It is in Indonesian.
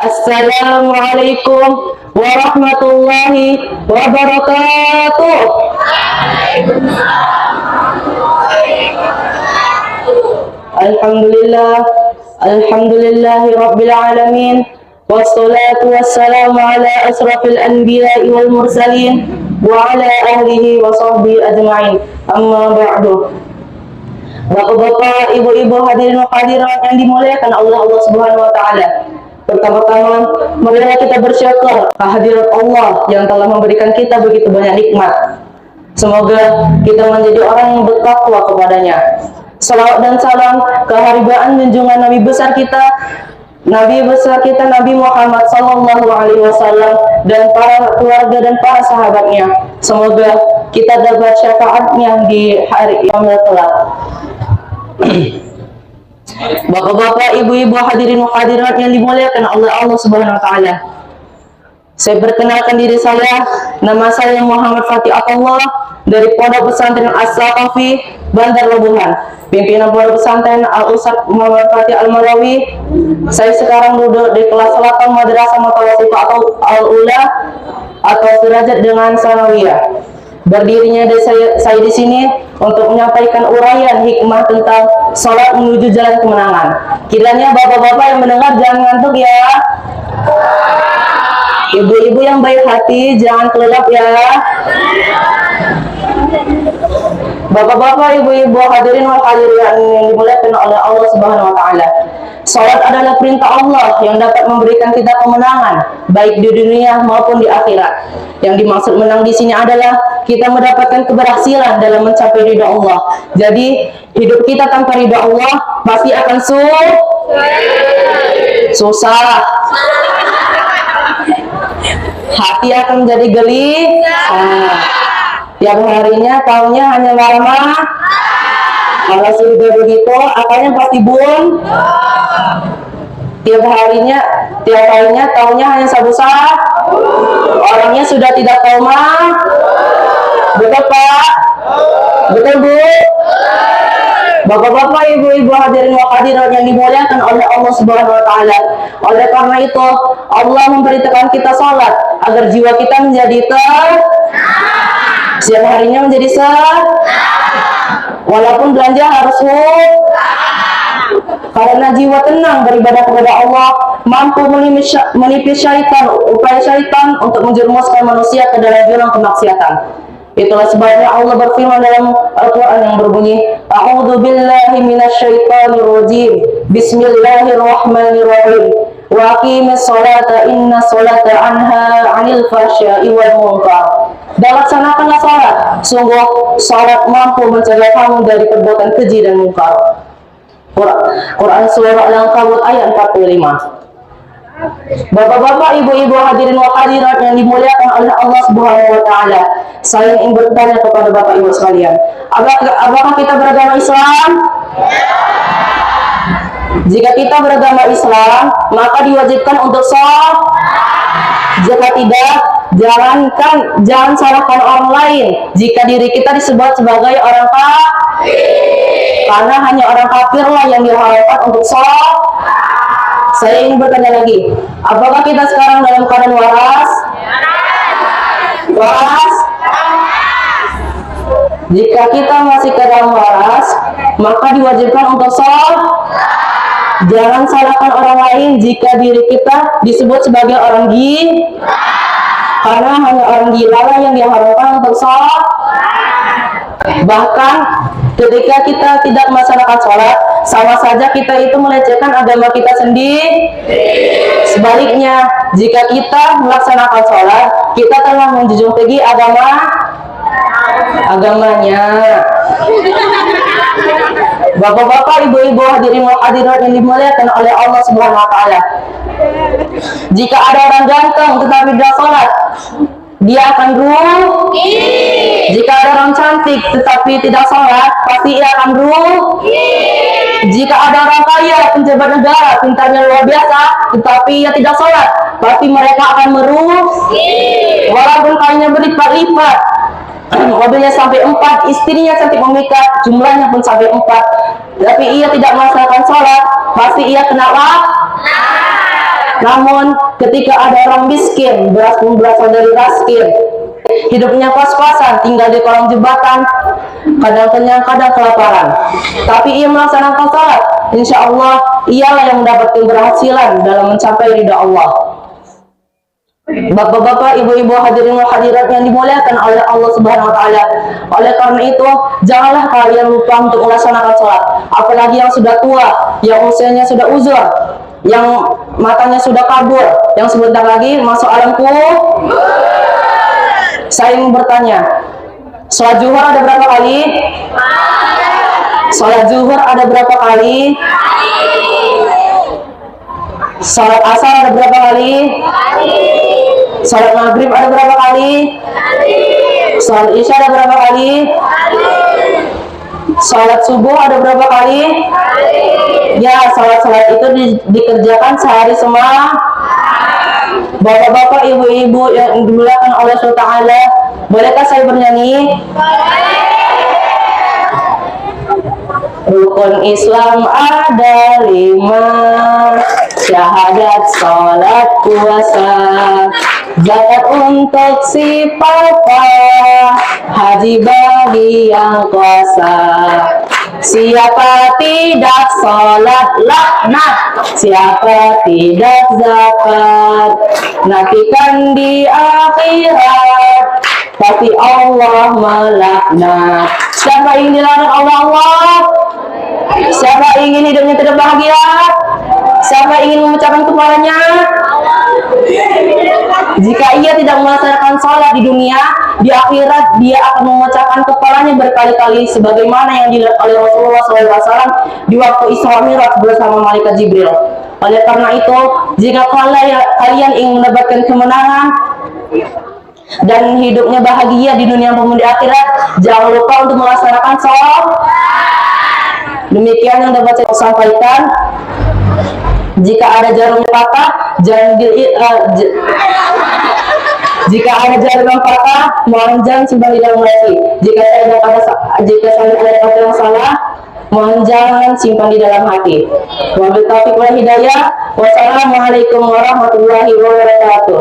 Assalamualaikum warahmatullahi wabarakatuh. Alhamdulillahi rabbil alamin. Wassalatu wassalamu ala asrafil anbiya'i wal mursalin wa ala ahlihi wa sahbihi ajma'in. Amma ba'du. Bapak-bapak, ibu-ibu, hadirin wa hadirat yang dimuliakan Allah Subhanahu wa taala. Pertama-tama, marilah kita bersyukur kehadirat Allah yang telah memberikan kita begitu banyak nikmat. Semoga kita menjadi orang yang bertakwa kepadanya. Salawat dan salam keharibaan junjungan Nabi besar kita Nabi Muhammad sallallahu alaihi wasallam dan para keluarga dan para sahabatnya. Semoga kita dapat syafaatnya di hari kiamat kelak. Bapak-bapak, ibu-ibu, hadirin wa hadirat yang dimuliakan Allah Subhanahu wa taala. Saya perkenalkan diri saya, nama saya Muhammad Fatih Atullah dari Pondok Pesantren As-Saqafi, Bandar Labuhan. Pimpinan Pondok Pesantren Al-Ustaz Muhammad Fatih Al-Malawi. Saya sekarang duduk di kelas 8 Madrasah Mutawasithah atau Al-Ula atau sederajat dengan Sanawiyah. Berdirinya saya di sini untuk menyampaikan uraian hikmah tentang sholat menuju jalan kemenangan. Kiranya bapak-bapak yang mendengar jangan ngantuk ya. Ibu-ibu yang baik hati jangan kelelap ya. Bapak-bapak, ibu-ibu, hadirin wal hadirat yang dimuliakan oleh Allah Subhanahu wa taala. Salat adalah perintah Allah yang dapat memberikan kita kemenangan baik di dunia maupun di akhirat. Yang dimaksud menang di sini adalah kita mendapatkan keberhasilan dalam mencapai ridha Allah. Jadi, hidup kita tanpa ridha Allah pasti akan susah. Hati akan menjadi gelisah. Tiap harinya taunya hanya marah. Kalau sudah begitu, akalnya pasti bun. Tiap harinya taunya hanya sabusah. Orangnya sudah tidak tahu mah. Betul Pak? Betul Bu? Bapak-bapak, ibu-ibu, hadirin wa hadirat yang dimuliakan oleh Allah Subhanahu wa taala. Oleh karena itu, Allah memberitakan kita salat agar jiwa kita menjadi setiap harinya menjadi walaupun belanja harus karena jiwa tenang beribadah kepada Allah mampu menipis syaitan, upaya syaitan untuk menjerumuskan manusia ke dalam jurang kemaksiatan. Itulah sebabnya Allah berfirman dalam Al-Quran yang berbunyi, A'udzu billahi minasyaitonir rajim. Bismillahirrahmanirrahim. Wa aqimis sholata inna sholata anha 'anil fahsya'i wal munkar. Dan laksanakanlah salat, sungguh salat mampu mencegah kamu dari perbuatan keji dan mungkar. Quran surah Al-Ankabut ayat 45. Bapak-bapak, ibu-ibu, hadirin wa hadirat yang dimuliakan oleh Allah Subhanahu wa taala. Saya ingin bertanya kepada Bapak Ibu sekalian, apakah kita beragama Islam? Jika kita beragama Islam, maka diwajibkan untuk sholat. Jika tidak, jangan salahkan orang lain jika diri kita disebut sebagai orang kafir. Karena hanya orang kafirlah yang diharapkan untuk sholat. Saya ingin bertanya lagi, apakah kita sekarang dalam keadaan waras? Waras? Jika kita masih keadaan waras, maka diwajibkan untuk sholat. Jangan salahkan orang lain jika diri kita disebut sebagai orang gila. Karena hanya orang gila lah yang diharapkan untuk sholat. Bahkan ketika kita tidak melaksanakan sholat, sama saja kita itu melecehkan agama kita sendiri. Sebaliknya, jika kita melaksanakan sholat, kita telah menjunjung tinggi agamanya. Bapak-bapak, ibu-ibu, hadirin wa hadirat yang dimuliakan oleh Allah Subhanahu wa taala. Jika ada orang ganteng tetapi tidak sholat, dia akan rugi. Jika ada orang cantik tetapi tidak sholat, pasti ia akan rugi. Jika ada orang kaya, pejabat negara, pintarnya luar biasa, tetapi ia tidak sholat, pasti mereka akan merugi. Walaupun kayanya berlipat-lipat, mobilnya sampai 4, istrinya cantik memikat, jumlahnya pun sampai 4, tapi ia tidak melaksanakan sholat, pasti ia kena Namun ketika ada orang miskin, beras pun berasal dari raskin. Hidupnya pas-pasan, tinggal di kolong jembatan, kadang kenyang, kadang kelaparan. Tapi ia melaksanakan salat, insya Allah ialah yang mendapatkan keberhasilan dalam mencapai ridha Allah. Bapak-bapak, ibu-ibu, hadirin wal hadirat yang dimuliakan oleh Allah Subhanahu wa taala. Oleh karena itu, janganlah kalian lupa untuk melaksanakan salat. Apalagi yang sudah tua, yang usianya sudah uzur, yang matanya sudah kabur, yang sebentar lagi masuk alam kubur. Saya ingin bertanya, sholat zuhur ada berapa kali? Sholat zuhur ada berapa kali? Sholat asar ada berapa kali? Sholat maghrib ada berapa kali? Sholat isya ada berapa kali? Sholat subuh ada berapa kali? Ya, sholat-sholat itu dikerjakan sehari semalam. Bapak-bapak, ibu-ibu yang dimuliakan oleh Allah Ta'ala, bolehkah saya bernyanyi? Rukun Islam ada 5, syahadat, sholat, puasa, zakat untuk si papa, haji bagi yang kuasa. Siapa tidak sholat laknat, siapa tidak zakat, nantikan di akhirat tapi Allah melaknat. Siapa ingin dilarang Allah? Siapa ingin hidupnya tidak bahagia? Siapa ingin memecahkan kepalanya? Jika ia tidak melaksanakan sholat di dunia, di akhirat dia akan memecahkan kepalanya berkali-kali, sebagaimana yang dilihat oleh Rasulullah SAW di waktu Isra Mi'raj bersama malaikat Jibril. Oleh karena itu, jika kalian ingin mendapatkan kemenangan dan hidupnya bahagia di dunia maupun di akhirat, jangan lupa untuk melaksanakan sholat. Demikian yang dapat saya sampaikan. Jika ada jarumnya patah, jika ada jarum yang patah, mohon jangan simpan di dalam hati. Jika saya ada kata yang salah, mohon jangan simpan di dalam hati. Wabillahi taufiq wal hidayah. Wassalamualaikum warahmatullahi wabarakatuh.